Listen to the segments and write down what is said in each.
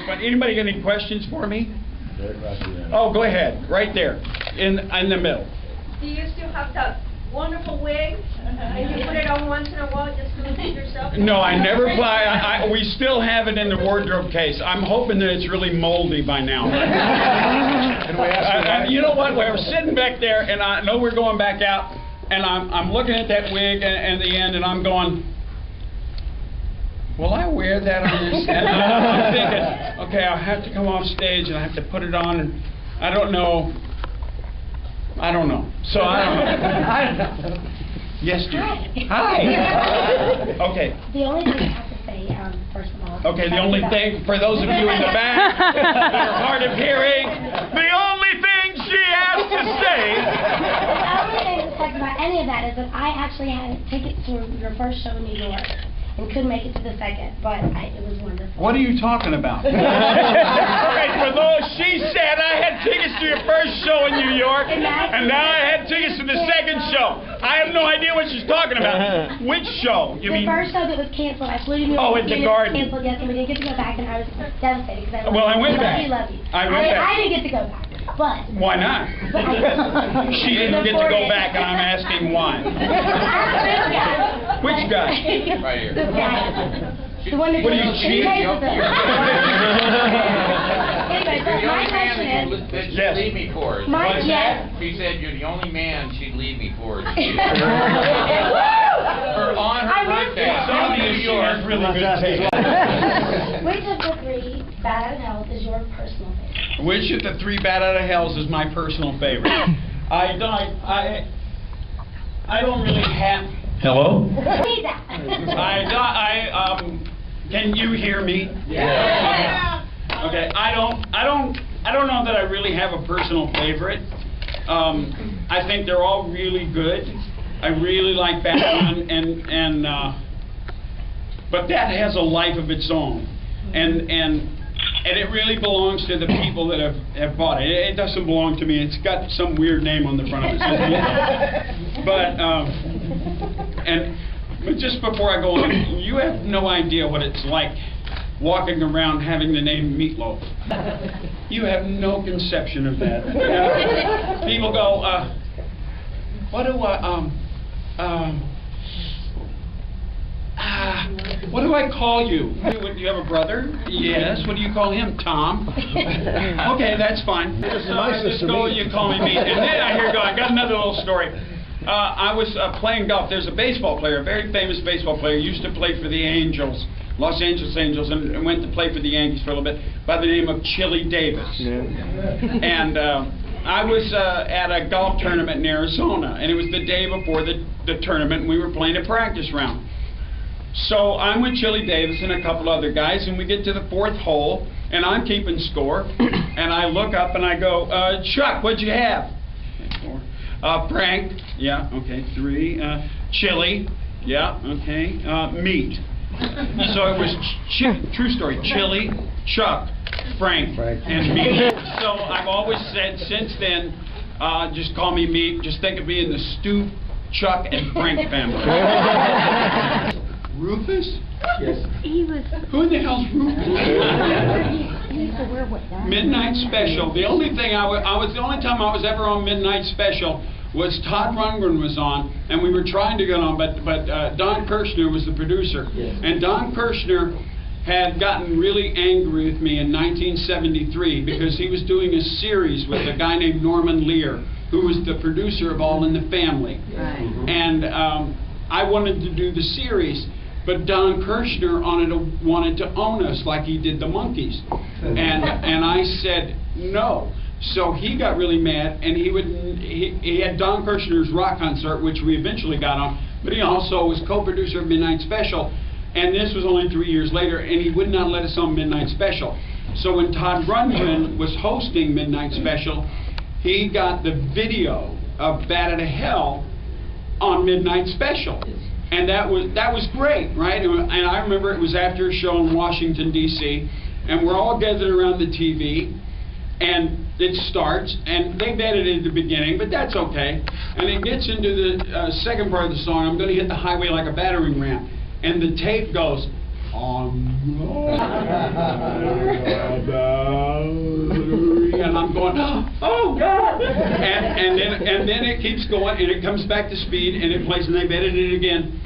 fun. Anybody got any questions for me? Oh, go ahead. Right there, in the middle. Do you still have that wonderful wig? And you put it on once in a while just to look at yourself? No, I never buy. We still have it in the wardrobe case. I'm hoping that it's really moldy by now. You know what? I was sitting back there, and I know we're going back out, and I'm looking at that wig and the end, and I'm going, will I wear that on this? And I'm thinking, okay, I'll have to come off stage and I have to put it on, and I don't know. So I don't know. Yes, Judy. Hi. Okay. The only thing I have to say, first of all. Okay, the only thing, for those of you in the back that are hard of hearing, the only thing she has to say. The only thing to talk about any of that is that I actually had tickets to your first show in New York and couldn't make it to the second, but it was wonderful. What are you talking about? Okay, for those, she said I had tickets to your first show in New York, and now I had tickets to the second show. I have no idea what she's talking about. Which show? You mean? The first show that was canceled. I flew to New York. Oh, at the Garden. Canceled, yes, and we didn't get to go back, and I was devastated because I Well, I went back. Love you. I went back. I didn't get to go back, but. Why not? She didn't get to go back, and I'm asking why. Which guy? Right here. This guy. The one that What are you, cheating? Anyway, so my question is. That she'd Yes. leave me for. My, yes. She said you're the only man she'd leave me for. For on her birthday. Somebody in New York really good taste. Which of the three bad out of hell is your personal favorite? Which of the three bad out of hells is my personal favorite? I don't really have. Hello? Can you hear me? Yeah. Okay. I don't know that I really have a personal favorite. I think they're all really good. I really like Batman, but that has a life of its own, and it really belongs to the people that have bought it. It doesn't belong to me. It's got some weird name on the front of it. But just before I go on, you have no idea what it's like walking around having the name Meatloaf. You have no conception of that. People go, what do I call you? Do you have a brother? Yes. What do you call him? Tom. Okay, that's fine. So I just go, you call me Meat. And then I got another little story. I was playing golf. There's a baseball player, a very famous baseball player, used to play for the Angels, Los Angeles Angels, and went to play for the Yankees for a little bit, by the name of Chili Davis. Yeah. And I was at a golf tournament in Arizona, and it was the day before the tournament, and we were playing a practice round. So I'm with Chili Davis and a couple other guys, and we get to the fourth hole, and I'm keeping score, and I look up and I go, Chuck, what'd you have? Okay, 4. Frank, yeah, okay, 3. Chili, yeah, okay, meat. So it was, true story, Chili, Chuck, Frank, and meat. So I've always said since then, just call me Meat, just think of me in the Stu, Chuck, and Frank family. Rufus? Yes. He was. Who in the hell's Rufus? He used to wear what? Midnight Special. The only thing the only time I was ever on Midnight Special was Todd Rundgren was on, and we were trying to get on, but Don Kirshner was the producer. Yes. And Don Kirshner had gotten really angry with me in 1973 because he was doing a series with a guy named Norman Lear, who was the producer of All in the Family. Right. And I wanted to do the series, but Don Kirshner wanted to own us like he did the Monkees. And I said no. So he got really mad, and he had Don Kirshner's rock concert, which we eventually got on, but he also was co-producer of Midnight Special, and this was only 3 years later, and he would not let us on Midnight Special. So when Todd Rundgren was hosting Midnight Special, he got the video of Bat Out of Hell on Midnight Special. And that was great, right? And I remember it was after a show in Washington, D.C., and we're all gathered around the TV, and it starts, and they've edited the beginning, but that's okay. And it gets into the second part of the song, I'm going to hit the highway like a battering ram. And the tape goes, and I'm going, oh God! And then it keeps going, and it comes back to speed, and it plays, and they've edited it again.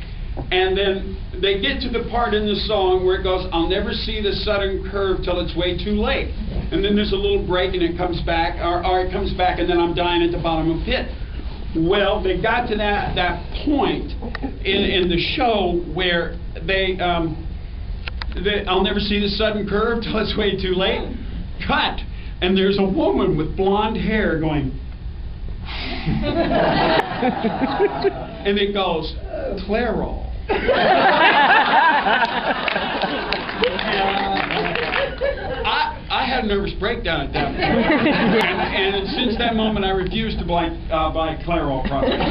And then they get to the part in the song where it goes, I'll never see the sudden curve till it's way too late. And then there's a little break, and it comes back, or it comes back, and then I'm dying at the bottom of the pit. Well, they got to that point in the show where I'll never see the sudden curve till it's way too late. Cut. And there's a woman with blonde hair going, and it goes, Clairol. I had a nervous breakdown at that point. And since that moment, I refused to buy Clairol products.